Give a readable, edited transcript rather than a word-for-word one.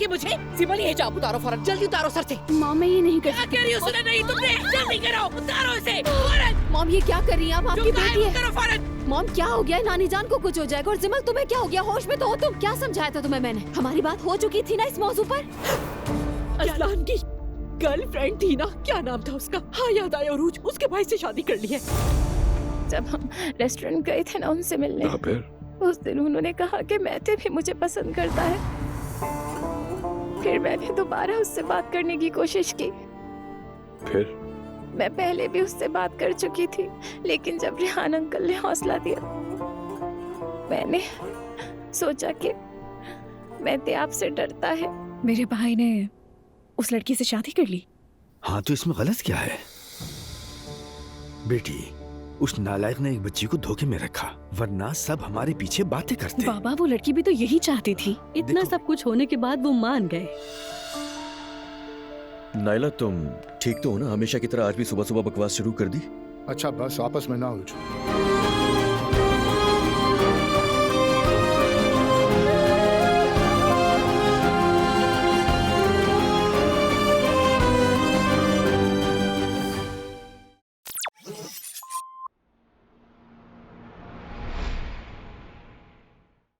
चाहिए मुझे? सिमल ये हिजाब उतारो फौरन, जल्दी उतारो सर से। मॉम मैं ये नहीं कर क्या सकती। कह रही हो? सुना नहीं तुमने? जल्दी करो, उतारो इसे फौरन। मॉम ये क्या कर रही हैं आप? आपकी बेटी है। करो फौरन। मॉम क्या हो गया? नानी जान को कुछ हो जाएगा। और जिमल तुम्हें क्या हो गया? होश में तो हो तुम? क्या समझाया था तुम्हें मैंने? हमारी बात हो चुकी थी ना इस मौजू पर। असलान की गर्लफ्रेंड थी ना, क्या नाम था उसका? हाँ याद आया, उरूज। उसके भाई से शादी कर ली है। जब हम रेस्टोरेंट गए थे ना उनसे मिलने, फिर उस दिन उन्होंने कहा कि मैथे भी मुझे पसंद करता है। फिर मैंने दोबारा उससे बात करने की कोशिश की। फिर मैं पहले भी उससे बात कर चुकी थी, लेकिन जब रेहान अंकल ने हौसला दिया, मैंने सोचा कि मैथे आपसे डरता है। मेरे भाई ने उस लड़की से शादी कर ली। हाँ तो इसमें गलत क्या है? बेटी, उस नालायक ने एक बच्ची को धोखे में रखा, वरना सब हमारे पीछे बातें करते। बाबा वो लड़की भी तो यही चाहती थी। इतना सब कुछ होने के बाद वो मान गए। नाइला तुम ठीक तो हो ना? हमेशा की तरह आज भी सुबह सुबह बकवास शुरू कर दी। अच्छा बस आपस में ना उलझो।